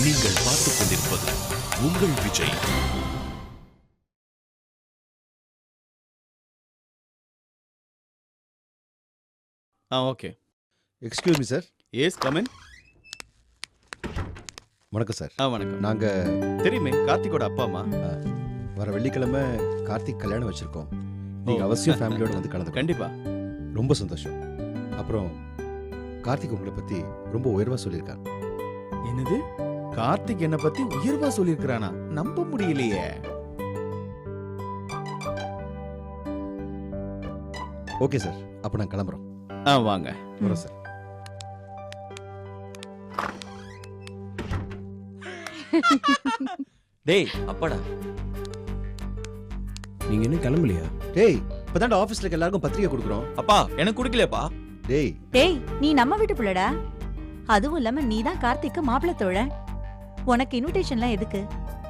நீங்கள் பார்த்துக் கொண்டிருப்பது உங்கள் Vijay. Okay. Excuse me sir. Yes come in. வணக்கம் சார். வணக்கம். நாங்கள் தெரியுமே, கார்த்திகோட அப்பா அம்மா. வர வெள்ளிக்கிழமை கார்த்திக் கல்யாணம் வச்சுருக்கோம். நீங்கள் அவசியம் ஃபேமிலியோடு வந்து கலந்து. கண்டிப்பா. ரொம்ப சந்தோஷம். அப்புறம் கார்த்திக் உங்களை பற்றி ரொம்ப உயர்வாக சொல்லியிருக்காங்க. என்னது? கார்த்திக் என்ன பத்தி உயர்வா சொல்லியிருக்கிறானா? நம்ப முடியலையே. ஓகே சார், அப்போ நான் கிளம்புறோம். வாங்க. வரோம் சார். டேய் அப்பாடா, நீங்க இன்னும் கிளம்பலையா? டேய், இப்போதான் ஆஃபீஸில் இருக்க எல்லாருக்கும் பத்திரிக்கை கொடுக்குறோம். அப்பா எனக்கு குடுக்கலையாப்பா. டேய் டேய், நீ நம்ம வீட்டு புள்ளடா. அதுவும் இல்லாம நீ தான் கார்த்திக்கு மாப்பிள்ளை தோழன். உனக்கு இன்விடேஷன்லாம் எதுக்கு?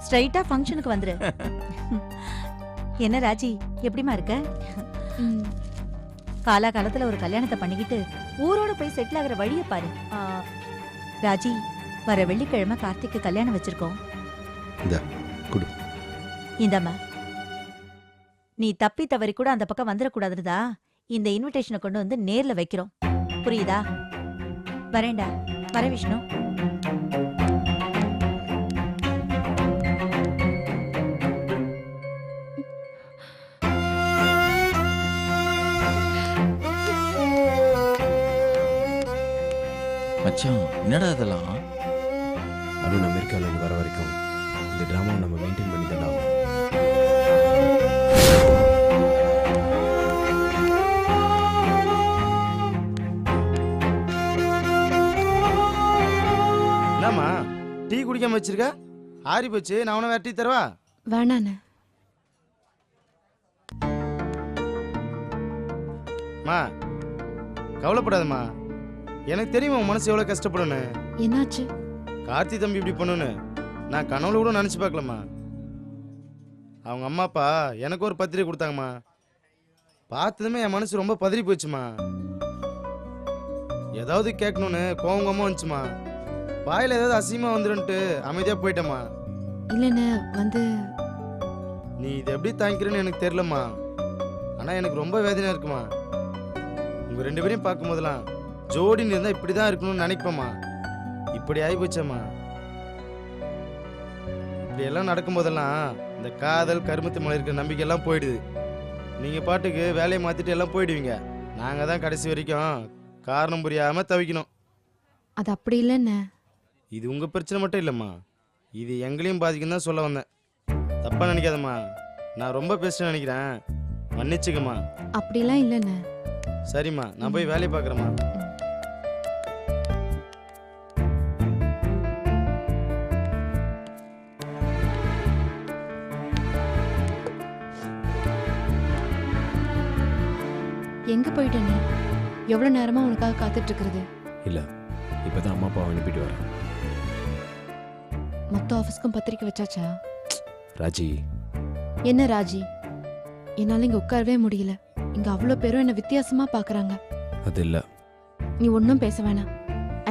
ஸ்ட்ரைட்டா ஃபங்க்ஷனுக்கு வந்துரு. என்ன ராஜி, எப்படிமா இருக்க? காலாகாலத்துல ஒரு கல்யாணத்தை பண்ணிக்கிட்டு ஊரோட போய் செட்டில் ஆகிற வழியை பாரு. ராஜி, வர வெள்ளிக்கிழமை கார்த்திக்கு கல்யாணம் வச்சிருக்கோம். இந்தம்மா, நீ தப்பி தவறி கூட அந்த பக்கம் வந்துடக்கூடாதுதா இந்த இன்விடேஷனை கொண்டு வந்து நேர்ல வைக்கிறோம். புரியுதா? வரேன்டா. வர விஷ்ணு. மச்சான், என்னடா இதெல்லாம்? அருண் அமெரிக்காவில் வர வரைக்கும் இந்த ட்ராமாவை நம்ம மெயின்டைன் பண்ணி தான் ஆகும். என்னம்மா டீ குடிக்காம வச்சிருக்க? ஆறி போச்சு. நான் உன வேற டீ தரவா? வேணாண்ணே. மா கவலைப்படாதம்மா. எனக்கு தெரியுமா உன் மனசு எவ்வளோ கஷ்டப்படுன்னு. என்னாச்சு? கார்த்தி தம்பி இப்படி பண்ணுன்னு நான் கனவுல கூட நினச்சி பார்க்கலம்மா. அவங்க அம்மா அப்பா எனக்கு ஒரு பத்திரிக்கை கொடுத்தாங்கம்மா. பார்த்ததுமே என் மனசு ரொம்ப பதறி போச்சுமா. ஏதாவது கேட்கணுன்னு கோவங்கம்மா வந்துச்சுமா. வாயில் ஏதாவது அசிங்கமாக வந்துருன்ட்டு அமைதியாக போயிட்டேம்மா. இல்லைண்ணே, வந்து நீ இதை எப்படி தாங்கிக்கிறேன்னு எனக்கு தெரிலம்மா. ஆனால் எனக்கு ரொம்ப வேதனையாக இருக்குமா. உங்கள் ரெண்டு பேரையும் பார்க்கும்போதெல்லாம் ஜோடின்னு இருந்தால் இப்படி தான் இருக்கணும்னு நினைப்பேம்மா. இப்படி ஆகிப்போச்சம்மா. இப்படி எல்லாம் நடக்கும்போதெல்லாம் இந்த காதல் கருமத்து மேலே இருக்கிற நம்பிக்கையெல்லாம் போயிடுது. நீங்கள் பாட்டுக்கு வேலையை மாற்றிட்டு எல்லாம் போயிடுவீங்க. நாங்கள் தான் கடைசி வரைக்கும் காரணம் புரியாமல் தவிக்கணும். அது அப்படி இல்லைண்ணே. இது உங்கள் பிரச்சனை மட்டும் இல்லைம்மா, இது எங்களையும் பாதிக்கும் தான் சொல்ல வந்தேன். தப்பாக நினைக்காதம்மா. நான் ரொம்ப பேசுன்னு நினைக்கிறேன், மன்னிச்சுக்கம்மா. அப்படிலாம் இல்லைண்ணே. சரிம்மா, நான் போய் வேலையை பார்க்குறேம்மா. எங்க போயிட்டேண்ணே? எவ்வளவு நேரமா உனக்காக காத்துட்டு இருக்கிறது? இல்லை, இப்போ தான் அம்மா அப்பாவை அனுப்பிட்டு வரேன். மொத்த ஆஃபீஸ்க்கும் பத்திரிக்கை வச்சாச்சா? ராஜி. என்ன ராஜி? என்னால இங்க உட்காரவே முடியல. இங்க அவ்வளோ பேரும் என்ன வித்தியாசமா பாக்குறாங்க. அது இல்லை. நீ ஒன்றும் பேச வேணாம்.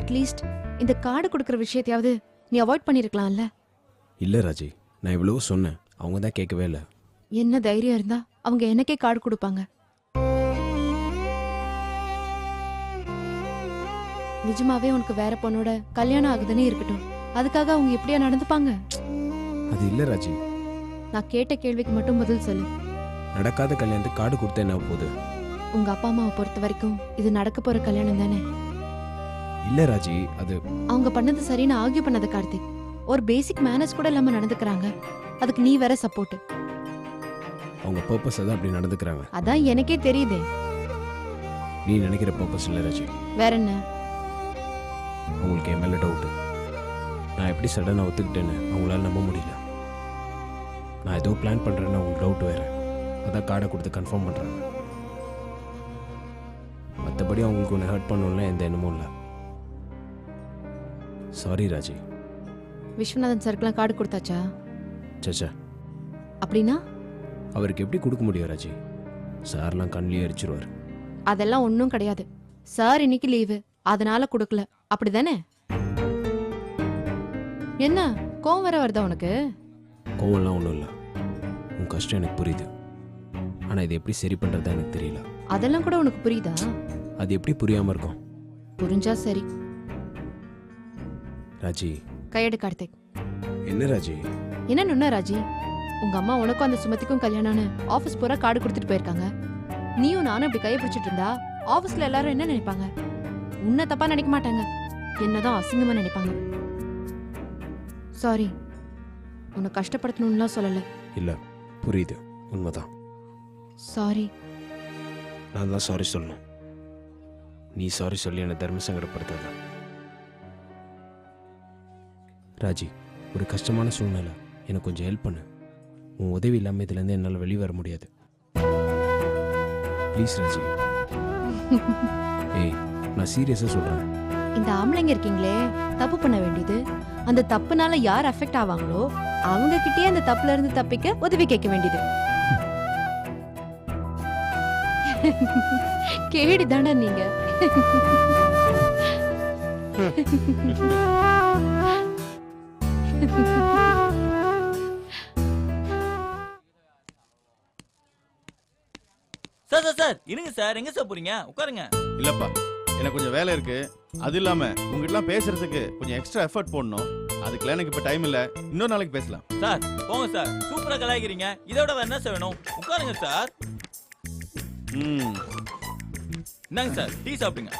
அட்லீஸ்ட் இந்த கார்டு கொடுக்குற விஷயத்தையாவது நீ அவாய்ட் பண்ணிருக்கலாம்ல. இல்லை ராஜி, நான் இவ்வளவு சொன்னேன், அவங்க தான் கேட்கவே இல்லை. என்ன தைரியம் இருந்தா அவங்க எனக்கே கார்டு கொடுப்பாங்க. நிஜமாவே உனக்கு வேற பொண்ணோட கல்யாணம் ஆகுதுன்னு இருக்கட்டும், அதுக்காக அவங்க எப்படியா நடந்துப்பாங்க? அது இல்லை ராஜி. நான் கேட்ட கேள்விக்கு மட்டும் பதில் சொல்லு. நடக்காத கல்யாணத்துக்கு கார்டு கொடுத்தா என்ன போகுது? உங்க அப்பா அம்மாவை பொறுத்த வரைக்கும் இது நடக்க போற கல்யாணம் தானே. இல்லை ராஜி, அது அவங்க பண்ணது சரின்னு ஆர்கியூ பண்ணாத கார்த்திக். ஒரு பேசிக் மேனேஜ் கூட இல்லாம நடந்துக்கிறாங்க. அதுக்கு நீ வேற சப்போர்ட். அவங்க பர்பஸ் தான் அப்படி நடந்துக்கிறாங்க. அதான் எனக்கே தெரியுதே. நீ நினைக்கிற பர்பஸ் இல்லை ராஜி. வேற என்ன? உங்களுக்கு என் மேலே டவுட்டு. நான் எப்படி சடனாக ஒத்துக்கிட்டேன்னு அவங்களால நம்ப முடியல. நான் ஏதோ பிளான் பண்ணுறேன்னு உங்களுக்கு டவுட் வேறு. அதான் கார்டை கொடுத்து கன்ஃபார்ம் பண்ணுறாங்க. மற்றபடி அவங்களுக்கு ஒன்று ஹர்ட் பண்ணணும்ல எந்த எண்ணமும் இல்லை. சாரி ராஜி. விஸ்வநாதன் சர்க்கெலாம் கார்டு கொடுத்தாச்சா? சச்சா, அப்படின்னா அவருக்கு எப்படி கொடுக்க முடியும் ராஜி? சார்லாம் கண்ணிலே அரிச்சிருவார். அதெல்லாம் ஒன்றும் கிடையாது. சார் இன்னைக்கு லீவு, அதனால கொடுக்கல. அப்படிதானே? என்ன கோவம் வர வருதா உனக்கு? கோவம்லாம் ஒன்றும் இல்லை. உன் கஷ்டம் எனக்கு புரியுது. ஆனால் இது எப்படி சரி பண்ணுறதா எனக்கு தெரியல. அதெல்லாம் கூட உனக்கு புரியுதா? அது எப்படி புரியாமல் இருக்கும்? புரிஞ்சா சரி. ராஜி. கையெடு கார்த்திக். என்ன ராஜி? என்ன ராஜி, உங்க அம்மா உனக்கும் அந்த சுமதிக்கும் கல்யாணம்னு ஆபீஸ் பூரா கார்டு கொடுத்துட்டு போயிருக்காங்க. நீயும் நானும் இப்படி கையை பிடிச்சிட்டு இருந்தா ஆபீஸ்ல எல்லாரும் என்ன நினைப்பாங்க? உன்னை தப்பா நினைக்க மாட்டாங்க, என்னதான் அசிங்கமா நினைப்பாங்க. சாரி, உன்னை கஷ்டப்படுத்தணும்லாம் சொல்லல. இல்லை, புரியுது, உண்மைதான். சாரி. நான் தான் சாரி சொல்லணும். நீ சாரி சொல்லி என்னை தர்ம சங்கடப்படுத்தாத. ராஜி, ஒரு கஷ்டமான சூழ்நிலை, எனக்கு கொஞ்சம் ஹெல்ப் பண்ணு. உன் உதவி இல்லாமல் இதுலேருந்து என்னால் வெளியே வர முடியாது. ப்ளீஸ் ராஜி. ஏய், நான் சீரியஸாக சொல்கிறேன். இந்த ஆம்பளைங்க இருக்கீங்களே, தப்பு பண்ண வேண்டியது, அந்த தப்புனால யார் அஃபெக்ட் ஆவாங்களோ அவங்க கிட்டயே அந்த தப்புல இருந்து தப்பிக்க உதவி கேட்க வேண்டியது. கேடி தாண்டா நீங்க. சார் சார் சார் இருங்க சார், எங்க சார் போறீங்க? உட்காருங்க. இல்லப்பா, எனக்கு கொஞ்சம் வேலை இருக்கு. அது இல்லாம உங்ககிட்டலாம் பேசுறதுக்கு கொஞ்சம் எக்ஸ்ட்ரா எஃபர்ட் போடணும். அதுக்கெல்லாம் எனக்கு இப்ப டைம் இல்ல. இன்னொரு நாளைக்கு பேசலாம். சார் போங்க சார், சூப்பரா கலாய்க்கிறீங்க. இதோட வேற என்ன சார் வேணும்? உட்காருங்க சார். என்னங்க சார், டீ சாப்பிடுங்க.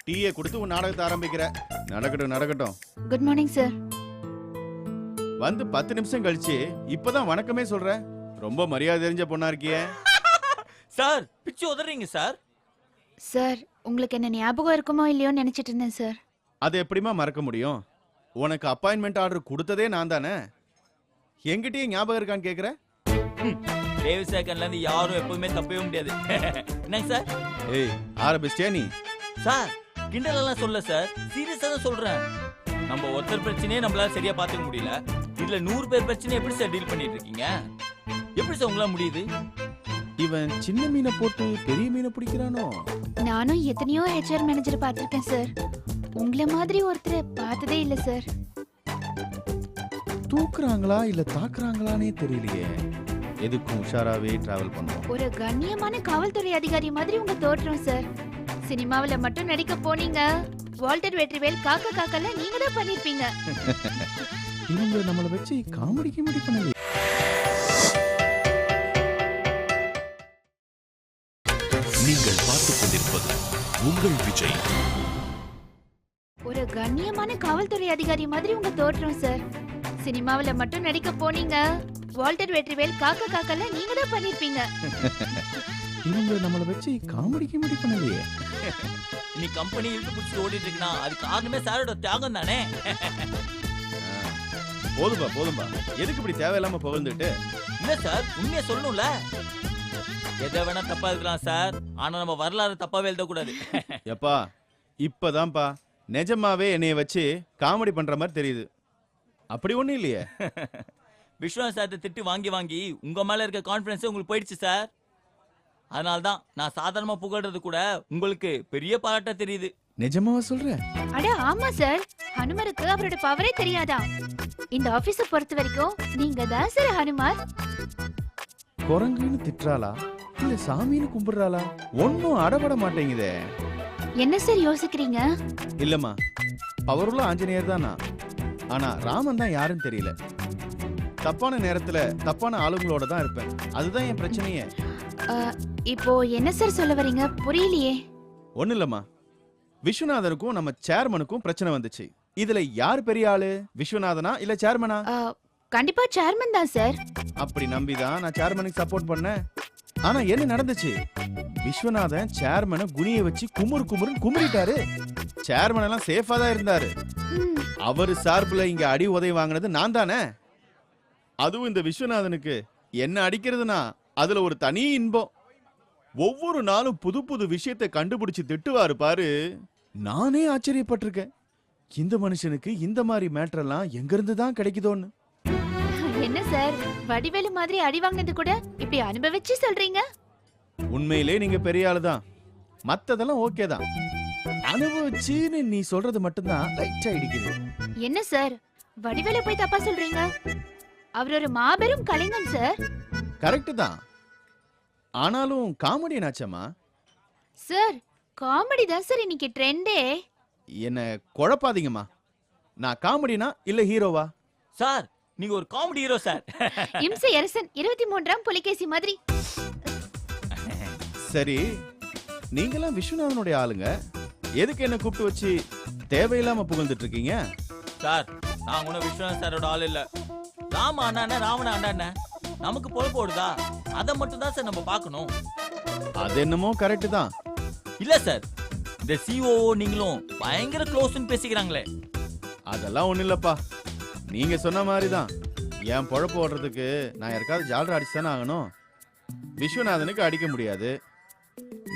டீயை கொடுத்து உன் நாடகத்தை ஆரம்பிக்கிற. நடக்கட்டும் நடக்கட்டும். Good morning sir. வந்து 10 நிமிஷம் கழிச்சு இப்பதான் வணக்கமே சொல்ற. ரொம்ப மரியாதை தெரிஞ்ச பொண்ணா இருக்கியே. சார் பிச்சு உதறீங்க சார். சார் உங்களுக்கு என்ன ஞாபகம் இருக்குமோ இல்லையோன்னு நினைச்சிட்டு இருந்தேன் சார். அது எப்படிமா மறக்க முடியும்? உனக்கு அப்பாயின்மெண்ட் ஆர்டர் கொடுத்ததே நான் தானே. என்கிட்டயே ஞாபகம் இருக்கான்னு கேக்குற? தேவ் சேகன்ல இருந்து யாரும் எப்பவுமே தப்பவே முடியாது. என்னங்க சார்? ஏய், ஆரம்பிச்சிட்டியா நீ? சார் கிண்டல் எல்லாம் சொல்ல சார், சீரியஸா தான் சொல்றேன். நம்ம ஒருத்தர் பிரச்சனையே நம்மளால சரியா பாத்துக்க முடியல. இதுல 100 பேர் பிரச்சனை எப்படி சார் டீல் பண்ணிட்டு இருக்கீங்க? எப்படி சார் உங்களால முடியுது? இவன் சின்ன மீனை போட்டு பெரிய மீனை பிடிக்கிறானோ? நானும் எத்தனையோ ஹெச்ஆர் மேனேஜர் பார்த்திருக்கேன் சார். உங்களை மாதிரி ஒருத்தர் பார்த்ததே இல்ல சார். தூக்குறாங்களா இல்ல தாக்குறாங்களானே தெரியலையே. எதுக்கும் உஷாராவே டிராவல் பண்ணுவோம். ஒரு கண்ணியமான காவல்துறை அதிகாரி மாதிரி உங்க தோற்றம் சார். சினிமாவுல மட்டும் நடிக்க போனீங்க, வால்டர் வெற்றிவேல் காக்கா காக்கெல்லாம் நீங்க தான் பண்ணிருப்பீங்க. இவங்க நம்மள வச்சு காமெடி பண்ணல. நீங்கள் பார்த்துக் கொண்டிருப்பது உங்கள் விஜய். ஒரு கண்ணியமான காவல்துறை அதிகாரி மாதிரி உங்க தோற்றம் சார். சினிமாவுல மட்டும் நடிக்க போனீங்க, வால்டர் வெற்றிவேல் காக்கா காக்கெல்லாம் நீங்க தான் பண்ணிருப்பீங்க. இவங்க நம்மள வச்சு காமெடி பண்ணலையே. நீ கம்பெனி இழுத்து பிடிச்சி ஓடிட்டு இருக்குன்னா அது காரணமே சாரோட தியாகம் தானே. போதும்பா, எதுக்கு இப்படி தேவையில்லாம புகழ்ந்துட்டு? இல்ல சார், உண்மையை சொல்லணும்ல. எதை வேணா தப்பா இருக்கலாம் சார், ஆனா நம்ம வரலாறு தப்பாவே எழுத கூடாது. எப்பா, இப்பதான்ப்பா நிஜமாவே என்னைய வச்சு காமெடி பண்ற மாதிரி தெரியுது. அப்படி ஒண்ணும் இல்லையே. விஸ்வநாத் சார்ட்ட திட்டு வாங்கி வாங்கி உங்க மேல இருக்க கான்பிடன்ஸ் உங்களுக்கு போயிடுச்சு சார். அதனால்தான் நான் சாதாரணமா புகழ்றது கூட உங்களுக்கு பெரிய பாராட்ட தெரியுது. நிஜமாவா சொல்ற? அட ஆமா சார், ஹனுமருக்கு அவரோட பவரே தெரியாதா? இந்த ஆபீஸ பொறுத்த வரைக்கும் நீங்க தான் சார் ஹனுமார். குரங்குன்னு திட்டுறாளா இல்ல சாமின்னு கும்பிடுறாளா? ஒன்னும் அடபட மாட்டேங்குதே. என்ன சார் யோசிக்கிறீங்க? இல்லம்மா, பவருள்ள ஆஞ்சநேயர் தான் நான். ஆனா ராமன் தான் யாருன்னு தெரியல. தப்பான நேரத்துல தப்பான ஆளுங்களோட தான் இருப்பேன். அதுதான் என் பிரச்சனையே. இப்போ என்ன சார் சொல்ல வரீங்க? புரியலையே. ஒண்ணு இல்லம்மா, விஸ்வநாதனுக்கும் நம்ம சேர்மனுக்கும் பிரச்சனை வந்துச்சு. இதுல யார் பெரிய ஆளு, விஸ்வநாதனா இல்ல சேர்மனா? கண்டிப்பா சேர்மன் தான் சார். அப்படி நம்பிதான் நான் சேர்மனுக்கு சப்போர்ட் பண்ணேன். ஆனா என்ன நடந்துச்சு? விஸ்வநாதன் சேர்மனை குனிய வச்சு குமுறுன்னு குமுறிட்டாரு. சேர்மன் எல்லாம் சேஃபா தான் இருந்தாரு. அவரு சார்புல இங்க அடி உதவி வாங்கினது நான் தானே. அதுவும் இந்த விஸ்வநாதனுக்கு என்ன அடிக்கிறதுனா அதுல ஒரு தனி இன்பம். ஒவ்வொரு நாளும் புது புது விஷயத்தை கண்டுபிடிச்சு திட்டுவாரு பாரு. நானே ஆச்சரியப்பட்டிருக்கேன். இந்த மனுஷனுக்கு இந்த மாதிரி மேட்டர் எல்லாம் எங்க இருந்து தான் கிடைக்குதோன்னு. என்ன சார், வடிவேலு மாதிரி அடி வாங்கினது கூட இப்படி அனுபவிச்சு சொல்றீங்க? உண்மையிலே நீங்க பெரிய ஆளு தான். மத்ததெல்லாம் ஓகே தான். அனுபவிச்சுன்னு நீ சொல்றது மட்டும்தான் லைட்டா இடிக்குது. என்ன சார் வடிவேல போய் தப்பா சொல்றீங்க? அவர் ஒரு மாபெரும் கலைஞன் சார். கரெக்ட் தான். ஆனாலும் காமெடி என்னாச்சம்மா? சார் காமெடி தான் சார் இன்னைக்கு ட்ரெண்டே. என்ன குழப்பாதீங்கம்மா. நான் காமெடினா இல்ல ஹீரோவா? சார் நீங்க ஒரு காமெடி ஹீரோ சார். இம்சை அரசன் 23ஆம் புலிகேசி மாதிரி. சரி, நீங்களாம் விஸ்வநாதனுடைய ஆளுங்க, எதுக்கு என்ன கூப்பிட்டு வச்சு தேவையில்லாம புகழ்ந்துட்டு இருக்கீங்க? சார் நான் ஒன்னும் விஸ்வநாத் சாரோட ஆள் இல்ல. ராம அண்ணா ராவண அண்ணா நமக்கு பொழப்பு ஓடுதா அதை மட்டும் தான் சார் நம்ம பார்க்கணும். அது என்னமோ கரெக்ட் தான். இல்ல சார் இந்த சிஓஓ நீங்களும் பயங்கர க்ளோஸ்னு பேசிக்கிறாங்களே. அதெல்லாம் ஒண்ணு இல்லப்பா. நீங்க சொன்ன மாதிரி தான். என் பொழப்பு ஓடுறதுக்கு நான் யாருக்காவது ஜால்ரா அடிச்சு தானே ஆகணும். விஸ்வநாதனுக்கு அடிக்க முடியாது.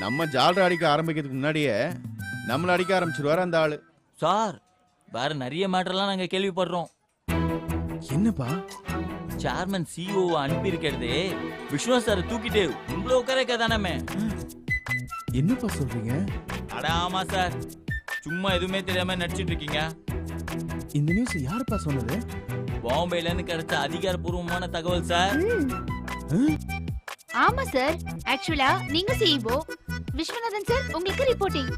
நம்ம ஜால்ரா அடிக்க ஆரம்பிக்கிறதுக்கு முன்னாடியே நம்மள அடிக்க ஆரம்பிச்சிருவாரு அந்த ஆளு. சார் வேற நிறைய மேட்டர்லாம் நாங்க கேள்விப்படுறோம். என்னப்பா? சேர்மன் சிஓ அனுப்பி இருக்கிறதே விஸ்வநாத் சார் தூக்கிட்டு உங்களை உட்கார வைக்கதானே. என்னப்பா சொல்றீங்க? அட ஆமா சார், சும்மா எதுவுமே தெரியாம நடிச்சிட்டு இருக்கீங்க. இந்த நியூஸ் யாருப்பா சொன்னது? பாம்பேல இருந்து கிடைச்ச அதிகாரப்பூர்வமான தகவல் சார். ஆமா சார், ஆக்சுவலா நீங்க சிஇஓ, விஸ்வநாதன் சார் உங்களுக்கு ரிப்போர்ட்டிங்.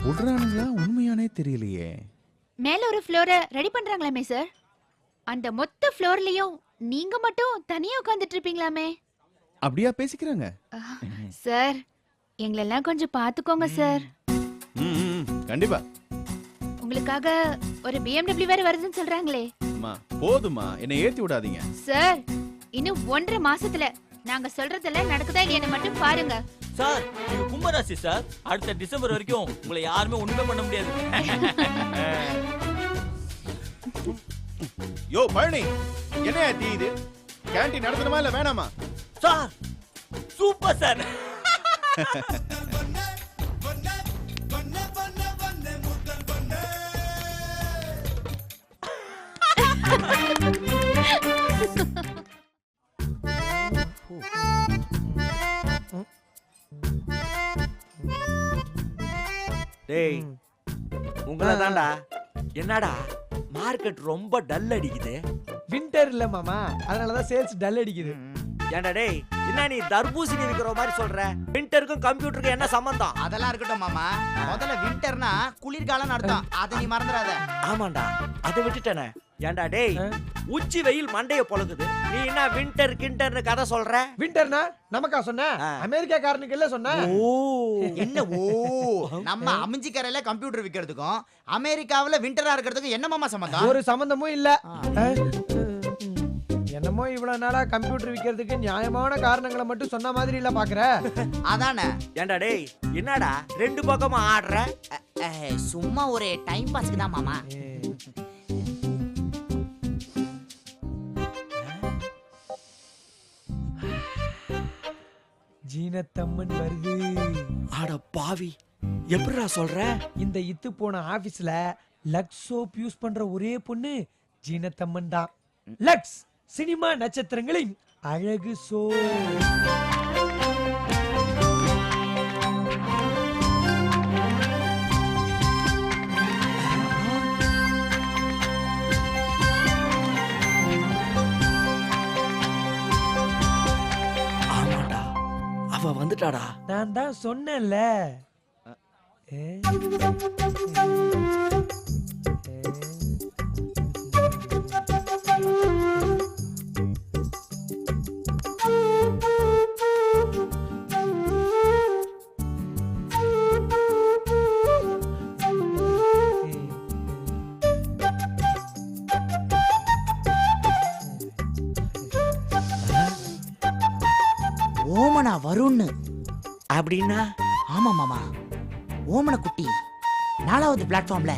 உட்றானுங்களா உண்மையானே தெரியலையே. மேல ஒரு ஃப்ளோரை ரெடி பண்றாங்களாமே சார். அந்த மொத்த ஃப்ளோர்லயும் நீங்க மட்டும் தனியா உட்கார்ந்துட்டு இருப்பீங்களாமே. அப்படியா பேசிக்கிறாங்க? சார் எங்களெல்லாம் கொஞ்சம் பாத்துக்கோங்க சார். கண்டிப்பா. உங்களுக்காக ஒரு BMW வேற வருதுன்னு சொல்றாங்களே. அம்மா போதுமா, என்னை ஏத்தி விடாதீங்க. சார் இன்னும் 1.5 மாசத்துல நாங்க சொல்றதெல்லாம் நடக்குதா இல்லையான்னு மட்டும் பாருங்க. சார் நீங்க கும்பராசி சார், அடுத்த டிசம்பர் வரைக்கும் உங்களை யாருமே ஒண்ணுமே பண்ண முடியாது. யோ பழனி, என்ன ஏத்தி இது? கேண்டீன் நடத்தணுமா இல்ல வேணாமா? Sir super sir. டேய் உங்களை தான்டா. என்னடா மார்க்கெட் ரொம்ப டல் அடிக்குது? வின்டர் இல்ல மாமா, அதனாலதான் சேல்ஸ் டல் அடிக்குது. ஏன்டா டேய், என்ன நீ தர்பூசணி விக்கிற மாதிரி சொல்ற? வின்டருக்கும் கம்ப்யூட்டருக்கும் என்ன சம்பந்தம்? அதெல்லாம் இருக்கட்டும் மாமா, முதல்ல வின்டர்னா குளிர்காலம் அர்த்தம், அதை நீ மறந்துடாத. ஆமாண்டா, அதை விட்டுட்டேனே. ஏன்டா டேய், உச்சி வெயில் மண்டைய பொழுகுது, நீ என்ன வின்டர் கிண்டர்னு கதை சொல்ற? வின்டர்னா நமக்கா சொன்ன? அமெரிக்காக்காரனுக்கு இல்ல சொன்ன? என்ன ஓ, நம்ம அமிஞ்சிக்கரையில கம்ப்யூட்டர் விக்கிறதுக்கும் அமெரிக்காவுல வின்டரா இருக்கிறதுக்கும் என்ன மாமா சம்பந்தம்? ஒரு சம்பந்தமும் இல்ல. என்னமோ இவ்வளவு நாளா கம்ப்யூட்டர் விக்கிறதுக்கு நியாயமான காரணங்களை மட்டும் சொன்ன மாதிரி இல்ல பாக்குற. அதானே. ஏன்டா டேய், என்னடா ரெண்டு பக்கமும் ஆடுற? சும்மா ஒரு டைம் பாஸ்க்கு தான் மாமா. ஜீனத்தம்மன் வருது. ஆட பாவி, எப்படிடா சொல்ற? இந்த இத்து போன ஆபீஸ்ல லக்ஸ் சோப் யூஸ் பண்ற ஒரே பொண்ணு ஜீனத்தம்மன் தான். லக்ஸ் சினிமா நட்சத்திரங்களின் அழகு சோ. ஆமாடா, அவ வந்துட்டாடா. நான் தான் சொன்னேன்ல. ஓமனா வரும்னு அப்படின்னா? ஆமா மாமா, ஓமன குட்டி 4வது பிளாட்ஃபார்ம்ல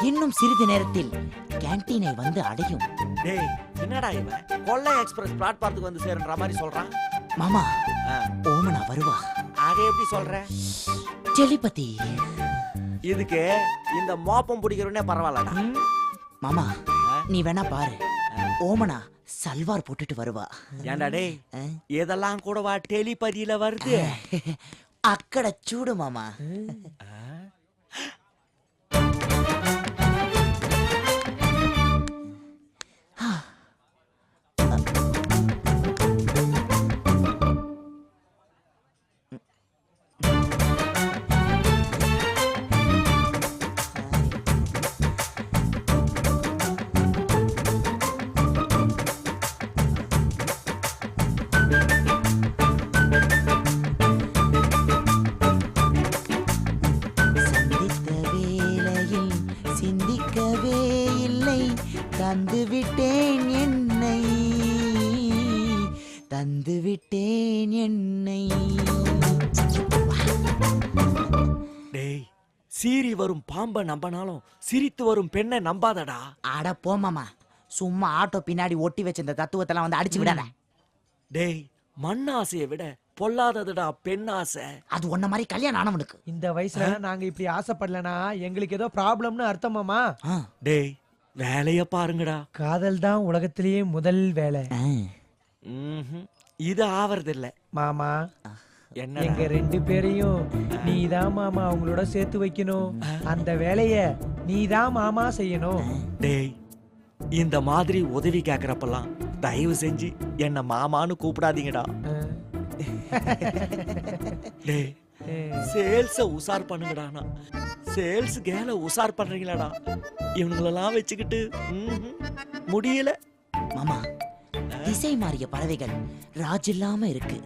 இன்னும் சிறிது நேரத்தில் கேண்டீனை வந்து அடையும். டேய் என்னடா இவன் கொள்ளை எக்ஸ்பிரஸ் பிளாட்பார்த்துக்கு வந்து சேருன்ற மாதிரி சொல்றான்? மாமா ஓமனா வருவா. அதை எப்படி சொல்ற? டெலிபதி. இதுக்கு இந்த மோப்பம் பிடிக்கிறவனே பரவாயில்லடா. மாமா நீ வேணா பாரு, ஓமனா சல்வார் போட்டுட்டு வருவா. ஏன்டா டேய், இதெல்லாம் கூடவா டெலிபதியில வருது? அக்கட சூடு மாமா. தந்து விட்டேன் என்னை, தந்து விட்டேன் என்னை. டேய், சீறி வரும் பாம்பை நம்பினாலும் சிரித்து வரும் பெண்ணை நம்பாதடா. அட போமாமா, சும்மா ஆட்டோ பின்னாடி ஒட்டி வச்ச இந்த தத்துவத்தெல்லாம் வந்து அடிச்சு விடாத. டேய், மண் ஆசையை விட பொல்லாததுடா பெண் ஆசை. அது ஒன்ன மாதிரி கல்யாணம் ஆனவனுக்கு. இந்த வயசுல நாங்க இப்படி ஆசைப்படலனா எங்களுக்கு ஏதோ ப்ராப்ளம்னு அர்த்தமாமா. டேய், வேலைய பாருங்கடா. காதல் தான் உலகத்திலேயே முதல் வேலை. இது ஆவறது இல்ல மாமா. என்ன எங்க 2 பேரையும் நீதான் மாமா அவங்களோட சேர்த்து வைக்கணும். அந்த வேலைய நீதான் மாமா செய்யணும். டேய், இந்த மாதிரி உதவி கேக்குறப்பெல்லாம் தயவு செஞ்சு என்ன மாமான்னு கூப்பிடாதீங்கடா. டேய், சேல்ஸ உசார் பண்ணுங்கடானா. சேல்ஸ் கேல உசார் பண்றீங்களாடா. இவனுங்களெல்லாம் வச்சுக்கிட்டு முடியல மாமா. திசை மாறிய பறவைகள் ராஜ் இல்லாம இருக்கு.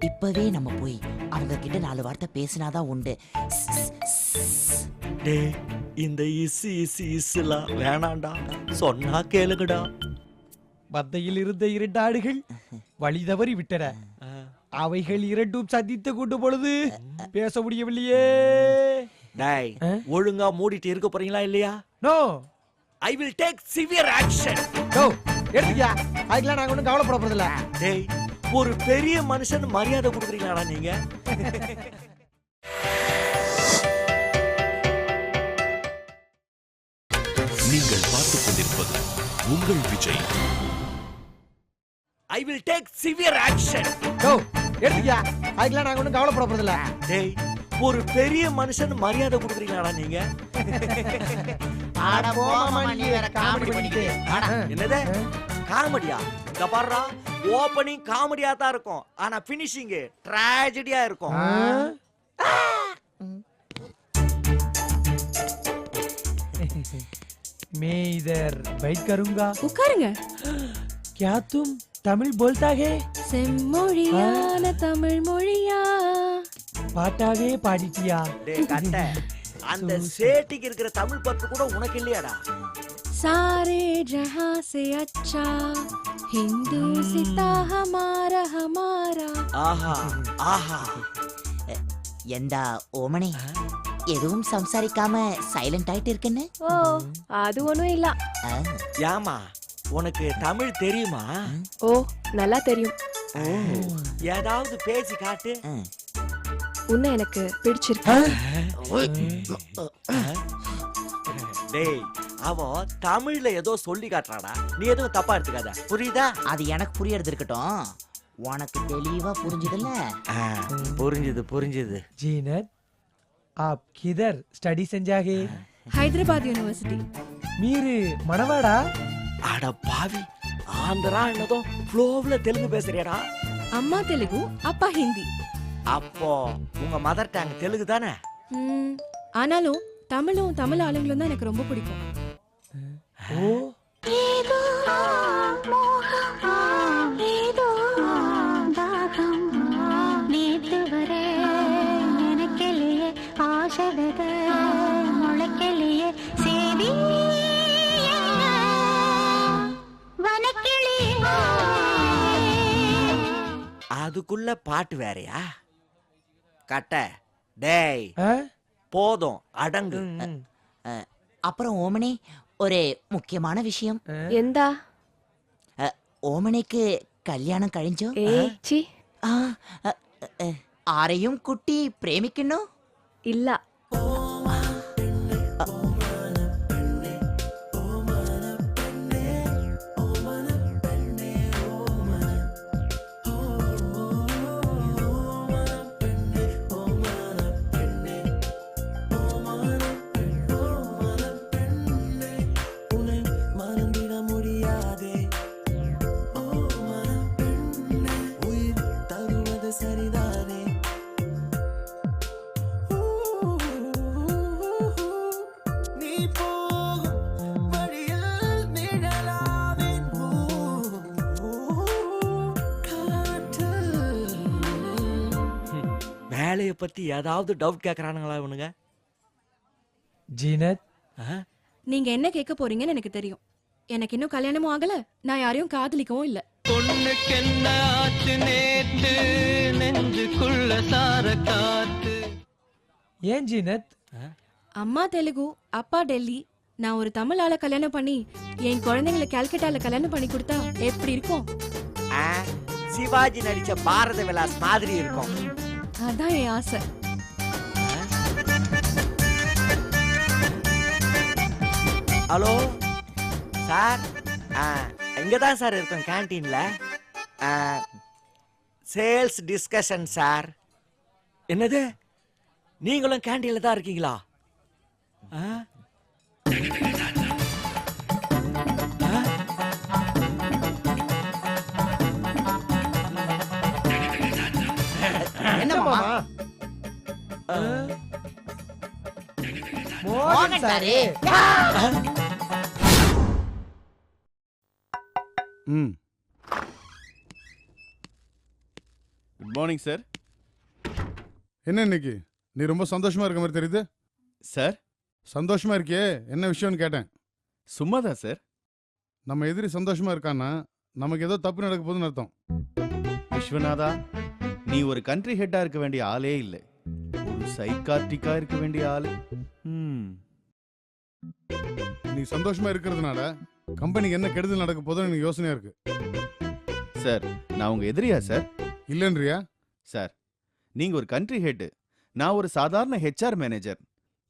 இப்பவே நம்ம போய் அவங்க கிட்ட 4 வார்த்தை பேசினாதான் உண்டு. டேய், இந்த இசு இசு இசுலாம் வேணாண்டா, சொன்னா கேளுங்கடா. மத்தையில் இருந்த 2 ஆடுகள் வழி தவறி விட்டன. அவைகள் 2ம் சந்தித்து கொண்டு பொழுது பேச முடியவில்லையே. டேய், ஒழுங்கா மூடிட்டு இருக்க போறீங்களா இல்லையா? No, I will take severe action. No, எடுத்துக்கியா. அதுக்கெல்லாம் நாங்க ஒன்றும் கவலைப்பட போறதில்ல. டேய், ஒரு பெரிய மனுஷன் மரியாதை கொடுக்குறீங்களா நீங்க? நீங்கள் பார்த்துக் கொண்டிருப்பது உங்கள் Vijay. I will take severe action. No, எடுத்துக்கியா. அதுக்கெல்லாம் நாங்க ஒன்றும் கவலைப்பட போறதில்ல. டேய், ஒரு பெரிய மனுஷன் மரியாதை கொடுக்குறீங்களா நீங்க? என்னது காமெடியா? இந்த பாருடா, ஓபனிங் காமெடியா தான் இருக்கும், ஆனா பினிஷிங் ட்ராஜடியா இருக்கும். मैं इधर बैठ करूंगा. உட்காருங்க. क्या तुम तमिल बोलता है? செம்மொழியான தமிழ் மொழியா? பாட்டாவே பாடிட்டியா? டேய் கட்ட, அந்த சேட்டிக்கு இருக்கிற தமிழ் பற்று கூட உனக்கு இல்லையாடா? सारे जहां से अच्छा हिंदू सिता हमारा हमारा. ஆஹா ஆஹா. எந்தா ஓமனே, எதுவும் சம்சாரிக்காம சைலண்ட் ஆயிட்டு இருக்குன்னு? ஓ, அது ஒண்ணும் இல்ல. ஏமா, உனக்கு தமிழ் தெரியுமா? ஓ, நல்லா தெரியும். ஏதாவது பேசி காட்டு. உன்னை எனக்கு பிடிச்சிருக்கு. டேய், அவ தமிழ்ல ஏதோ சொல்லி காட்டுறாடா, நீ எதுவும் தப்பா எடுத்துக்காத, புரியுதா? அது எனக்கு புரியறது இருக்கட்டும், உனக்கு தெளிவா புரிஞ்சுதுல்ல? புரிஞ்சுது புரிஞ்சுது. जीनत, आप किधर स्टडी செஞ்சாகே? ஹைதராபாத் யூனிவர்சிட்டி. மீரு மணவாடா? அட பாவி, ஆந்திரா என்னதும் ஃப்ளோவ்ல தெலுங்கு பேசுறியாடா? அம்மா தெலுங்கு, அப்பா ஹிந்தி. அப்போ உங்க மதர் டங் தெலுங்கு தானே? ஆனாலும் தமிழும் தமிழ் ஆளுங்களும் தான் எனக்கு ரொம்ப பிடிக்கும். ஓ, அதுக்குள்ள பாட்டு வேறயா? கட்ட, டேய் போதும் அடங்கு. அப்புறம் ஓமனே, ஒரு முக்கியமான விஷயம். எந்தா? ஓமனைக்கு கல்யாணம் கழிஞ்சோ? சி, ஆரையும் குட்டி பிரேமிக்கணும் இல்ல. வேலைய பத்தி ஏதாவது டவுட் கேக்குறானுங்களா இவனுங்க? ஜீனத், நீங்க என்ன கேட்க போறீங்கன்னு எனக்கு தெரியும். எனக்கு இன்னும் கல்யாணமும் ஆகல, நான் யாரையும் காதலிக்கவும் இல்ல. பொண்ணுக்கு என்ன ஆச்சு நேத்து நெஞ்சுக்குள்ள சார காத்து. ஏன் ஜீனத்? அம்மா தெலுங்கு, அப்பா டெல்லி. நான் ஒரு தமிழ் ஆளை கல்யாணம் பண்ணி என் குழந்தைங்களை கல்கட்டால கல்யாணம் பண்ணி கொடுத்தா எப்படி இருக்கும்? சிவாஜி நடிச்ச பாரத விலாஸ் மாதிரி இருக்கும். அதான் என் ஆசை. ஹலோ சார், இங்கே தான் சார் இருக்கோம் கேன்டீன்ல. Sales discussion sir. என்னது, நீங்களும் கேன்டீன்ல தான் இருக்கீங்களா? என்ன மாமா? மோகன் சாரே. Good morning sir. என்ன இன்னைக்கு நீ ரொம்ப சந்தோஷமா இருக்க மாதிரி தெரியுது சார். சந்தோஷமா இருக்கியே, என்ன விஷயம்னு கேட்டேன். சும்மா தான் சார். நம்ம எதிரி சந்தோஷமா இருக்கான்னா நமக்கு ஏதோ தப்பு நடக்க போகுதுன்னு அர்த்தம். விஸ்வநாதா, நீ ஒரு கண்ட்ரி ஹெட்டா இருக்க வேண்டிய ஆளே இல்லை, ஒரு சைக்கார்டிக்கா இருக்க வேண்டிய ஆளு. நீ சந்தோஷமா இருக்கிறதுனால கம்பெனிக்கு என்ன கெடுதல் நடக்க போதுன்னு எனக்கு யோசனையா இருக்கு. சார், நான் உங்க எதிரியா சார்? இல்லைன்றியா? சார், நீங்க ஒரு கண்ட்ரி ஹெட், நான் ஒரு சாதாரண ஹெச்ஆர் மேனேஜர்.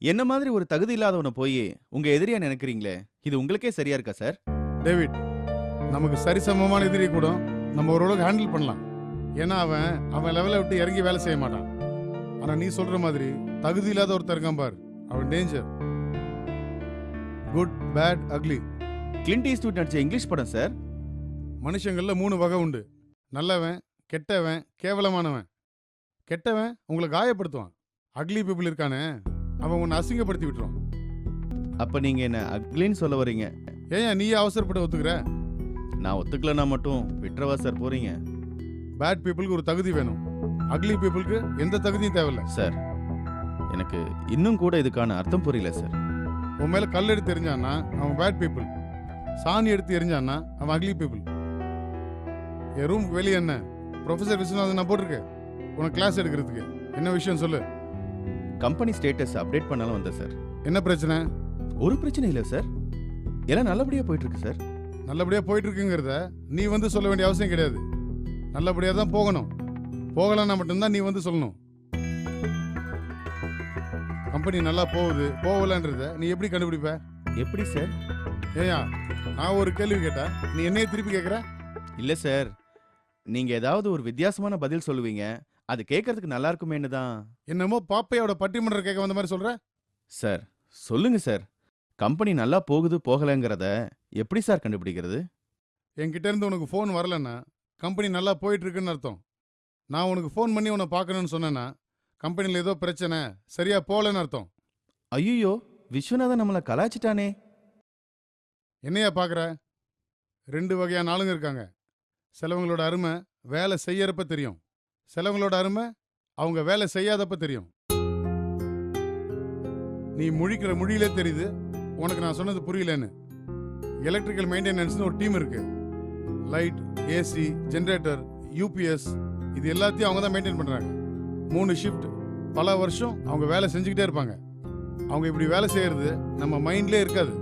என்ன மாதிரி ஒரு தகுதி இல்லாதவனை போய் உங்க எதிரியா நினைக்கிறீங்களே, இது உங்களுக்கே சரியா இருக்கா சார்? டேவிட், நமக்கு சரிசமமான எதிரியை கூட நம்ம ஓரளவுக்கு ஹேண்டில் பண்ணலாம். ஏன்னா அவன் லெவலை விட்டு இறங்கி வேலை செய்ய மாட்டான். ஆனா நீ சொல்ற மாதிரி தகுதி இல்லாத ஒருத்தர் இருக்கான் பார், அவன் danger. Good, bad, ugly. Clint Eastwood நடிச்ச இங்கிலீஷ் படம் சார். மனுஷங்கள்ல 3 வகை உண்டு. நல்லவன், கெட்டவன், கேவலமானவன். கெட்டவன் உங்களை காயப்படுத்துவான். அக்லி பீப்புள் இருக்கானே, அவன் உன்னை அசிங்கப்படுத்தி விட்டுருவான். அப்ப நீங்க என்ன அக்லின்னு சொல்ல வரீங்க? ஏன் நீ அவசரப்பட்டு ஒத்துக்கிற? நான் ஒத்துக்கலன்னா மட்டும் விட்டுறவா சார் போறீங்க? பேட் பீப்புளுக்கு ஒரு தகுதி வேணும், அக்லி பீப்புளுக்கு எந்த தகுதியும் தேவையில்ல. சார், எனக்கு இன்னும் கூட இதுக்கான அர்த்தம் புரியல சார். உன் மேல கல் எடுத்து எரிஞ்சான்னா அவன் பேட் பீப்புள், சாணி எடுத்து எரிஞ்சான்னா அவன் அக்லி பீப்புள். என் ரூமுக்கு வெளியே என்ன ப்ரொஃபசர் விஸ்வநாதன் நான் போட்டிருக்கேன் உனக்கு கிளாஸ் எடுக்கிறதுக்கு. என்ன விஷயம் சொல்லு. கம்பெனி ஸ்டேட்டஸ் அப்டேட் பண்ணாலும் வந்தேன் சார். என்ன பிரச்சனை? ஒரு பிரச்சனை இல்லை சார், எல்லாம் நல்லபடியா போயிட்டு இருக்கு சார். நல்லபடியா போயிட்டு இருக்குங்கிறத நீ வந்து சொல்ல வேண்டிய அவசியம் கிடையாது. நல்லபடியா தான் போகணும். போகலன்னா மட்டும்தான் நீ வந்து சொல்லணும். கம்பெனி நல்லா போகுது போகலன்றத நீ எப்படி கண்டுபிடிப்ப? எப்படி சார்? ஏயா, நான் ஒரு கேள்வி கேட்டா நீ என்னையே திருப்பி கேட்குற? இல்ல சார், நீங்க ஏதாவது ஒரு வித்தியாசமான பதில் சொல்லுவீங்க, அது கேட்கறதுக்கு நல்லா இருக்குமேன்னு தான். என்னமோ பாப்பையோட பட்டிமன்றம் கேட்க வந்த மாதிரி சொல்ற சார். சொல்லுங்க சார், கம்பெனி நல்லா போகுது போகலங்கிறத எப்படி சார் கண்டுபிடிக்கிறது? என்கிட்ட இருந்து உனக்கு ஃபோன் வரலன்னா கம்பெனி நல்லா போயிட்டு இருக்குன்னு அர்த்தம். நான் உனக்கு ஃபோன் பண்ணி உன்னை பார்க்கணும்னு சொன்னேன்னா கம்பெனியில் ஏதோ பிரச்சனை, சரியா போகலன்னு அர்த்தம். ஐயோ, விஸ்வநாதன் நம்மளை கலாச்சிட்டானே. என்னையா பார்க்குற? 2 வகையான ஆளுங்க இருக்காங்க. சிலவங்களோட அருமை வேலை செய்யறப்ப தெரியும், சிலவங்களோட அருமை அவங்க வேலை செய்யாதப்ப தெரியும். நீ முழிக்கிற மொழியிலே தெரியுது உனக்கு நான் சொன்னது புரியலன்னு. எலக்ட்ரிக்கல் மெயின்டெனன்ஸ்னு ஒரு டீம் இருக்கு. லைட், ஏசி, ஜென்ரேட்டர், யூபிஎஸ், இது எல்லாத்தையும் அவங்க தான் மெயின்டைன் பண்றாங்க. 3 ஷிஃப்ட், பல வருஷம் அவங்க வேலை செஞ்சுக்கிட்டே இருப்பாங்க. அவங்க இப்படி வேலை செய்யறது நம்ம மைண்ட்லேயே இருக்காது.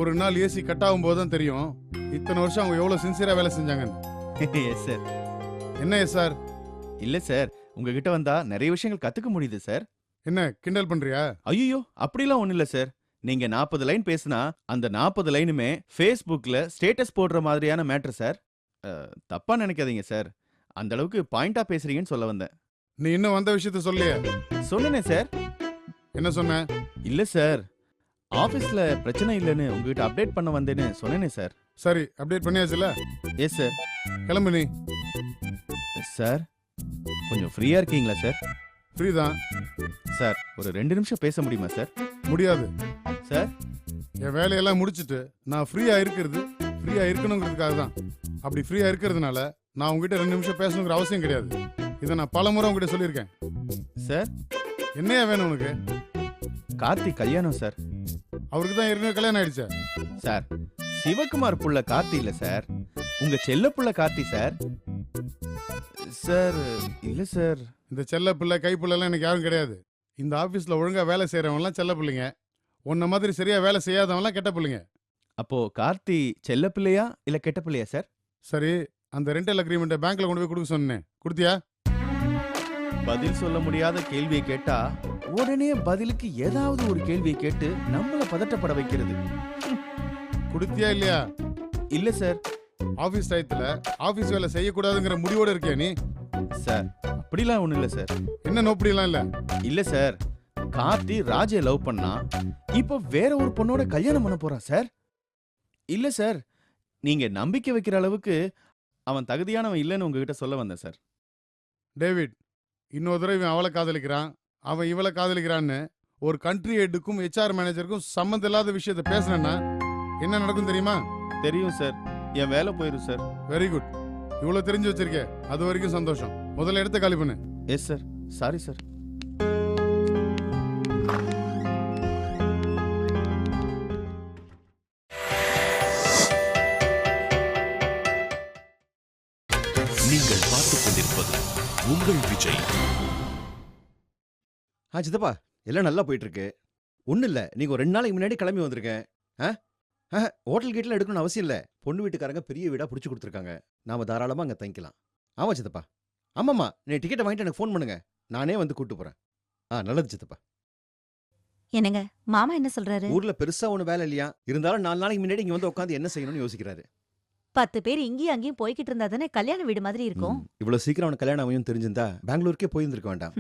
ஒரு நாள் ஏசி கட் ஆகும்போது தான் தெரியும் இத்தனை வருஷம் அவங்க எவ்வளோ சின்சியராக வேலை செஞ்சாங்கன்னு. Yes sir. என்ன எஸ் சார்? இல்ல சார், உங்ககிட்ட வந்தா நிறைய விஷயங்கள் கத்துக்க முடியுது சார். என்ன கிண்டல் பண்றியா? ஐயோ, அப்படிலாம் ஒன்றும் இல்லை சார். நீங்க 40 லைன் பேசினா அந்த 40 லைனுமே ஃபேஸ்புக்கில் ஸ்டேட்டஸ் போடுற மாதிரியான மேட்ரு சார். தப்பா நினைக்காதீங்க சார், அந்த அளவுக்கு பாயிண்டா பேசுறீங்கன்னு சொல்ல வந்தேன். நீ இன்னும் வந்த விஷயத்த சொல்லியே. சொன்னனே சார். என்ன சொன்ன? இல்ல சார், ஆபீஸ்ல பிரச்சனை இல்லைன்னு உங்ககிட்ட அப்டேட் பண்ண வந்தேன்னு சொன்னேனே சார். சரி, அப்டேட் பண்ணியாச்சுல? Yes sir. கிளம்பு நீ. சார், கொஞ்சம் ஃப்ரீயா இருக்கீங்களா சார்? ஃப்ரீ தான் சார். ஒரு 2 நிமிஷம் பேச முடியுமா சார்? முடியாது சார். என் வேலையெல்லாம் முடிச்சுட்டு நான் ஃப்ரீயா இருக்கணுங்கிறதுக்காக தான். அப்படி ஃப்ரீயா இருக்கிறதுனால நான் உங்ககிட்ட 2 நிமிஷம் பேசணுங்கிற அவசியம் கிடையாது. இதை நான் பல முறை உங்ககிட்ட சொல்லியிருக்கேன். சார், என்னையா வேணும் உனக்கு? கார்த்திக் கல்யாணம் சார். அவருக்கு தான் ஏற்கனவே கல்யாணம் ஆயிடுச்சா? சார், சிவகுமார் புள்ள கார்த்தி இல்ல சார், உங்க செல்ல புள்ள கார்த்தி சார். சார் இல்ல சார், இந்த செல்ல பிள்ளை கைப்பிள்ளைலாம் எனக்கு யாரும் கிடையாது. இந்த ஆஃபீஸில் ஒழுங்காக வேலை செய்கிறவங்களாம் செல்ல பிள்ளைங்க. உன்ன மாதிரி சரியாக வேலை செய்யாதவங்களாம் கெட்ட பிள்ளைங்க. அப்போ கார்த்தி செல்ல பிள்ளையா இல்ல கெட்ட பிள்ளையா சார்? சரி, அந்த ரெண்டல் அக்ரிமெண்ட்டை பேங்க்ல கொண்டு போய் கொடுக்க சொன்னேன், கொடுத்தியா? பதில் சொல்ல முடியாத கேள்வியை கேட்டா உடனே பதிலுக்கு ஏதாவது ஒரு கேள்வியை கேட்டு நம்மள பதட்டப்பட வைக்கிறது. கொடுத்தியா இல்லையா? இல்ல சார். ஆஃபீஸ் டயத்துல ஆஃபீஸ் வேலை செய்யக்கூடாதுங்கிற முடிவோட இருக்கியா நீ? சார் அப்படிலாம் ஒண்ணும் இல்ல சார். என்ன நோப்படிலாம் இல்ல? இல்ல சார், கார்த்தி ராஜை லவ் பண்ணா இப்போ வேற ஒரு பொண்ணோட கல்யாணம் பண்ண போறான் சார். இல்ல சார், நீங்க நம்பிக்கை வைக்கிற அளவுக்கு அவன் தகுதியானவன் இல்லைன்னு உங்ககிட்ட சொல்ல வந்தேன் சார். டேவிட், இன்னொரு தடவை இவன் அவளை காதலிக்கிறான், அவன் இவளை காதலிக்கிறான்னு ஒரு கண்ட்ரி ஹெட்டுக்கும் HR மேனேஜருக்கும் சம்மந்தம் இல்லாத விஷயத்த பேசுனேன்னா என்ன நடக்கும் தெரியுமா? தெரியும் சார், என் வேலை போயிடும் சார். வெரி குட், இவ்வளவு தெரிஞ்சு வச்சிருக்க, அது வரைக்கும் சந்தோஷம். முதல்ல இடத்த காலி பண்ணு. Yes sir. Sorry sir. நீங்கள் பார்த்துக் கொண்டிருப்பது உங்கள் விஜய். சித்தப்பா எல்லாம் நல்லா போயிட்டு இருக்கு. ஒன்றும் இல்லை, நீங்கள் ஒரு 2 நாளைக்கு முன்னாடி கிளம்பி வந்திருக்கேன். ஹோட்டல் கேட்டில் எடுக்கணும்னு அவசியம் இல்லை. பொண்ணு வீட்டுக்காரங்க பெரிய வீடாக பிடிச்சி கொடுத்துருக்காங்க. நாம் தாராளமாக அங்கே தங்கிக்கலாம். ஆமாம் சித்தப்பா. ஆமாம்மா, நீ டிக்கெட்டை வாங்கிட்டு எனக்கு ஃபோன் பண்ணுங்க, நானே வந்து கூப்பிட்டு போகிறேன். நல்லது சித்தப்பா. என்னங்க மாமா என்ன சொல்றாரு? ஊரில் பெருசாக ஒன்றும் வேலை இல்லையா, இருந்தாலும் 4 நாளைக்கு முன்னாடி இங்கே வந்து உட்காந்து என்ன செய்யணும்னு யோசிக்கிறாரு. 10 பேர் இங்கேயும் அங்கேயும் போய்கிட்டு இருந்தா தானே கல்யாண வீடு மாதிரி இருக்கும். இவ்வளோ சீக்கிரம் அவனுக்கு கல்யாணம் அமையும் தெரிஞ்சிருந்தா பெங்களூருக்கே போயிருந்திருக்க வேண்டாம்.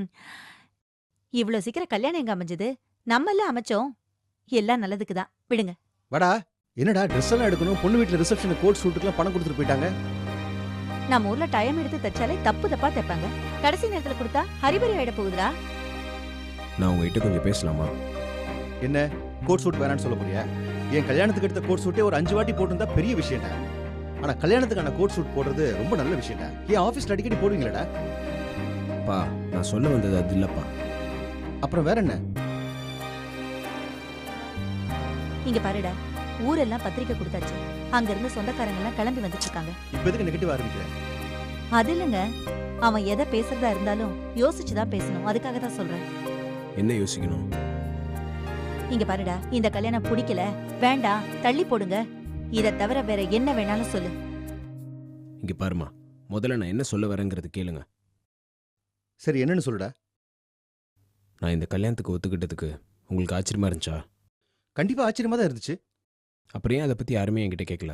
இவ்வளவு சீக்கிரம் கல்யாணம் எங்க அமைஞ்சது? நம்ம எல்லாம் அமைச்சோம். எல்லாம் நல்லதுக்கு தான், விடுங்க. வாடா, என்னடா ட்ரெஸ் எல்லாம் எடுக்கணும், பொண்ணு வீட்டில் ரிசப்ஷனுக்கு கோட் சூட்டுக்குலாம் பணம் கொடுத்துட்டு போயிட்டாங்க. நம்ம ஊர்ல டைம் எடுத்து தைச்சாலே தப்பு தப்பா தைப்பாங்க. கடைசி நேரத்துல கொடுத்தா ஹரிபரி ஆயிட போகுதுடா. நான் உங்ககிட்ட கொஞ்சம் பேசலாமா? என்ன கோட் சூட் வேணான்னு சொல்ல போறியா? என் கல்யாணத்துக்கு எடுத்த கோட் சூட்டே ஒரு 5 வாட்டி போட்டிருந்தா பெரிய விஷயம்டா. ஆனா கல்யாணத்துக்கான கோட் சூட் போடுறது ரொம்ப நல்ல விஷயம்டா. ஏன் ஆபீஸ்ல அடிக்கடி போடுவீங்களடா? பா, நான் சொல்ல வந்தது அது இல்லப்பா. அப்புறம் வேற என்ன? இங்க பாருடா, ஊரெல்லாம் பத்திரிக்கை கொடுத்தாச்சு. அங்க இருந்து சொந்தக்காரங்க எல்லாம் கிளம்பி வந்துட்டு இருக்காங்க. இப்ப எதுக்கு நெகட்டிவ் ஆரம்பிக்கிறேன்? அது இல்லங்க, அவன் எதை பேசுறதா இருந்தாலும் யோசிச்சுதான் பேசணும். அதுக்காக தான் சொல்றேன். என்ன யோசிக்கணும்? இங்க பாருடா, இந்த கல்யாணம் பிடிக்கல, வேண்டாம், தள்ளி போடுங்க. இதை தவிர வேற என்ன வேணாலும் சொல்லு. இங்க பாருமா, முதல்ல நான் என்ன சொல்ல வரேங்கிறது கேளுங்க. சரி, என்னன்னு சொல்லுடா. நான் இந்த கல்யாணத்துக்கு ஒத்துக்கிட்டதுக்கு உங்களுக்கு ஆச்சரியமா இருந்துச்சா? கண்டிப்பா ஆச்சரியமா தான் இருந்துச்சு. அப்புறம் ஏன் அதை பத்தி யாருமே என்கிட்ட கேட்கல?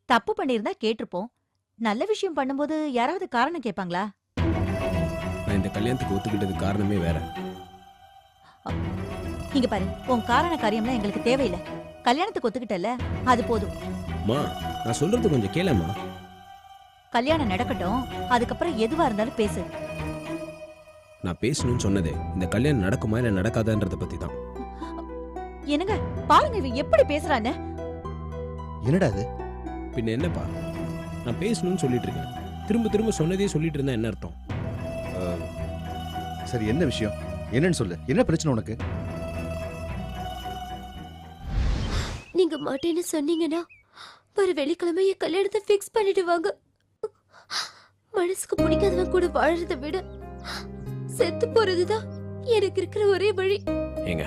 தப்பு பண்ணியிருந்தா கேட்டிருப்போம். நல்ல விஷயம் பண்ணும்போது யாராவது காரணம் கேட்பாங்களா? நான் இந்த கல்யாணத்துக்கு ஒத்துக்கிட்டதுக்கு காரணமே வேற. இங்க பாரு, உன் காரண காரியம்லாம் எங்களுக்கு தேவையில்லை. கல்யாணத்துக்கு ஒத்துக்கிட்டல, அது போதும். மா, நான் சொல்றது கொஞ்சம் கேளம்மா. கல்யாணம் நடக்கட்டும், அதுக்கப்புறம் எதுவா இருந்தாலும் பேசு. நான் பேசணும்னு சொன்னதே இந்த கல்யாணம் நடக்குமா இல்ல நடக்காதான்றத பத்தி தான். என்னங்க பாருங்க, இவன் எப்படி பேசுறான்னு. என்னடா அது? பின்ன என்னப்பா, நான் பேசணும்னு சொல்லிட்டு இருக்கேன், திரும்ப திரும்ப சொன்னதே சொல்லிட்டு இருந்தா என்ன அர்த்தம்? சரி, என்ன விஷயம், என்னன்னு சொல்லு. என்ன பிரச்சனை உனக்கு? நீங்க மாட்டேன்னு சொன்னீங்கன்னா ஒரு வெள்ளிக்கிழமை என் கல்யாணத்தை ஃபிக்ஸ் பண்ணிடுவாங்க. மனசுக்கு பிடிக்காதவன் கூட வாழறதை விட செத்து போறதுதான் எனக்கு இருக்கிற ஒரே வழி. ஏங்க,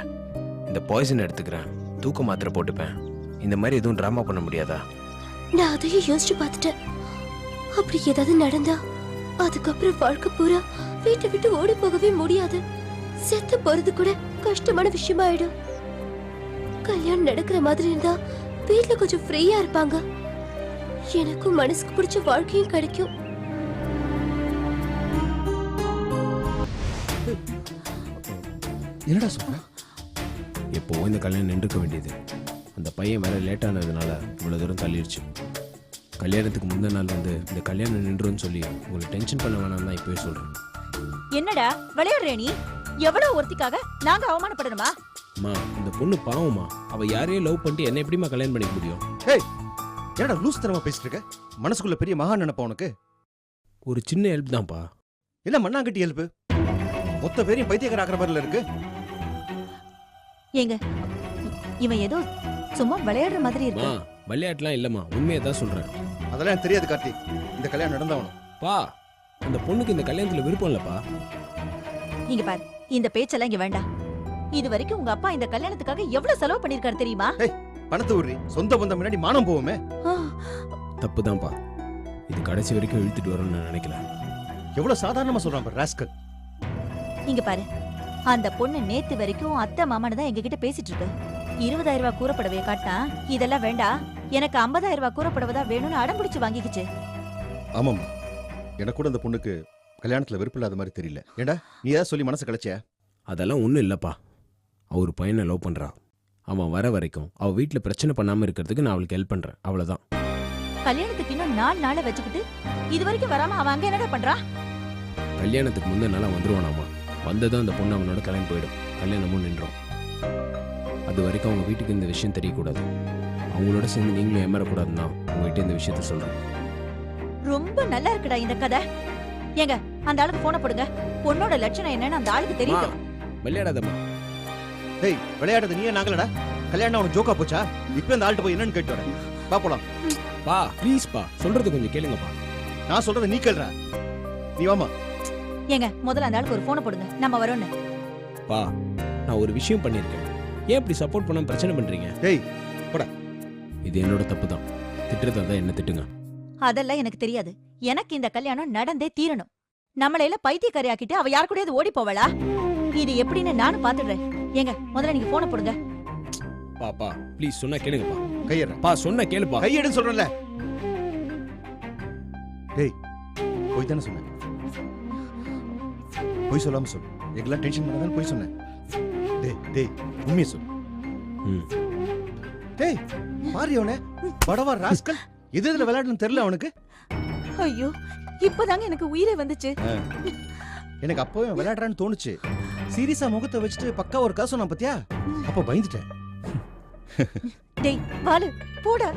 இந்த பாய்சன் எடுத்துக்கிறேன், தூக்க மாத்திரை போட்டுப்பேன், இந்த மாதிரி எதுவும் டிராமா பண்ண முடியாதா? நான் அதையும் யோசிச்சு பார்த்துட்டேன். அப்படி ஏதாவது நடந்தா அதுக்கப்புறம் வாழ்க்கை பூரா வீட்டை விட்டு ஓடி போகவே முடியாது. செத்து போறது கூட கஷ்டமான விஷயமா ஆயிடும். கல்யாணம் நடக்கிற மாதிரி இருந்தா வீட்டுல கொஞ்சம் ஃப்ரீயா இருப்பாங்க, எனக்கும் மனசுக்கு பிடிச்ச வாழ்க்கையும் கிடைக்கும். என்னடா சொல்ற? எப்போ இந்த கல்யாணம் நின்றுக்க வேண்டியது, அந்த பையன் வேற லேட் ஆனதுனால இவ்வளோ தூரம் தள்ளிடுச்சு. கல்யாணத்துக்கு முந்தின நாள் வந்து இந்த கல்யாணம் நின்றுன்னு சொல்லி உங்களை டென்ஷன் பண்ண வேணாம் தான் இப்போவே சொல்கிறேன். என்னடா விளையாடுற நீ? எவ்வளவு ஒருத்திக்காக நாங்க அவமானப்படணுமா? அம்மா, இந்த பொண்ணு பாவமா, அவ யாரையும் லவ் பண்ணிட்டு என்ன எப்படிமா கல்யாணம் பண்ணிக்க முடியும்? ஏய், என்னடா லூஸ் தரமா பேசிட்டு இருக்க? மனசுக்குள்ள பெரிய மகான் நினைப்பா உனக்கு? ஒரு சின்ன ஹெல்ப் தான்ப்பா. என்ன மண்ணாங்கட்டி ஹெல்ப்? மொத்த பேரையும் பைத்தியக்கார ஆக்கிற மாதிரில இருக்கு. ஏங்க, இவன் ஏதோ சும்மா விளையாடுற மாதிரி மா இருக்கு. விளையாட்டுலாம் இல்லம்மா, உண்மையை தான் சொல்றேன். அதெல்லாம் எனக்கு தெரியாது கார்த்தி. இந்த கல்யாணம் நடந்தாகணும். பா, அந்த பொண்ணுக்கு இந்த கல்யாணத்துல விருப்பம் இல்லப்பா. இங்க பாரு, இந்த பேச்செல்லாம் இங்க வேண்டாம். இது வரைக்கும் உங்க அப்பா இந்த கல்யாணத்துக்காக எவ்வளவு செலவு பண்ணிருக்காரு தெரியுமா? பணத்தை விடுறி, சொந்த பந்தம் முன்னாடி மானம் போவோமே. தப்புதான்ப்பா. இது கடைசி வரைக்கும் இழுத்துட்டு வரும்னு நான் நினைக்கல. எவ்வளவு சாதாரணமா சொல்றான் பாரு ராஸ்கல். இங்க பாரு, அந்த பொண்ணு நேத்து வரைக்கும் அத்தை மாமான்னு தான் எங்ககிட்ட பேசிட்டு இருக்கு. 20,000 ரூபாய் கூறப்படவைய காட்டினா இதெல்லாம் வேண்டாம், எனக்கு 50,000 ரூபாய் கூறப்படவதா வேணும்னு அடம் பிடிச்சு வாங்கிக்கிச்சு. ஆமாம்மா, எனக்கு கூட அந்த பொண்ணுக்கு கல்யாணத்துல விருப்பம் இல்லாத மாதிரி தெரியல. ஏண்டா நீ ஏதாவது சொல்லி மனசு கலைச்சியா? அதெல்லாம் ஒன்றும் இல்லைப்பா. அவர் பையனை லவ் பண்ணுறா. அவன் வர வரைக்கும் அவள் வீட்டில் பிரச்சனை பண்ணாமல் இருக்கிறதுக்கு நான் அவளுக்கு ஹெல்ப் பண்ணுறேன், அவ்வளோதான். கல்யாணத்துக்கு இன்னும் 4 நாளை வச்சுக்கிட்டு இது வரைக்கும் வராம அவன் அங்க என்னடா பண்றா? கல்யாணத்துக்கு முந்தைய நாளாக வந்துருவானாமா. வந்ததும் அந்த பொண்ணு அவனோட கிளம்பி போயிடும், கல்யாணமும் நின்றோம். அது வரைக்கும் அவங்க வீட்டுக்கு இந்த விஷயம் தெரியக்கூடாது. அவங்களோட சேர்ந்து நீங்களும் ஏமாறக்கூடாதுன்னா உங்ககிட்ட இந்த விஷயத்த சொல்கிறேன். ரொம்ப நல்லா இருக்குடா இந்த கதை. ஏங்க, அந்த ஆளுக்கு போன போடுங்க. பொண்ணோட லட்சணம் என்னன்னு அந்த ஆளுக்கு தெரியும். விளையாடாதம்மா. டேய், விளையாடுறது நீயே நாங்களடா. கல்யாணம் உனக்கு ஜோக்கா போச்சா? இப்போ அந்த ஆள்கிட்ட போய் என்னன்னு கேட்டு வரேன். பா போலாம். பா ப்ளீஸ் பா, சொல்றது கொஞ்சம் கேளுங்கப்பா. நான் சொல்றத நீ கேளுடா. நீ வாமா. ஏங்க, முதல்ல அந்த ஆளுக்கு ஒரு போன போடுங்க, நம்ம வரோன்னு. பா, நான் ஒரு விஷயம் பண்ணியிருக்கேன். ஏன் இப்படி சப்போர்ட் பண்ண பிரச்சனை பண்றீங்க? டேய் போடா. இது என்னோட தப்பு தான். திட்டுறதா தான் என்ன திட்டுங்க. அதெல்லாம் எனக்கு தெரியாது. எனக்கு இந்த கல்யாணம் நடந்தே தீரணும். நம்மளையில பைத்தியக்காரியாக்கிட்டு அவ யார் கூடயாவது ஓடி போவளா? இது எப்படின்னு நானும் பாத்துடுறேன். ஏங்க, முதல்ல நீங்க போன போடுங்க. பா ப்ளீஸ், சொன்னா கேளுங்கப்பா. கையற. பா சொன்னா கேளுப்பா. கையெடுன்னு சொல்றேன்ல. டேய், போய் தானே சொன்னேன். போய் சொல்லாம சொல்லு. எங்கெல்லாம் டென்ஷன் பண்ணாதான் போய் சொன்னேன். டேய் உண்மையை சொல்லு. டேய் மாறியவனே, படவா ராஸ்கல். எது எதுல விளையாடணும்னு தெரியல அவனுக்கு. ஐயோ, இப்பதாங்க எனக்கு உயிரே வந்துச்சு. எனக்கு அப்பவே விளையாடுறான்னு தோணுச்சு. சீரியஸா முகத்தை வச்சுட்டு பக்கா ஒரு கதை சொன்னான் பாத்தியா? அப்ப பயந்துட்டேன். டேய் பாலு, போடா.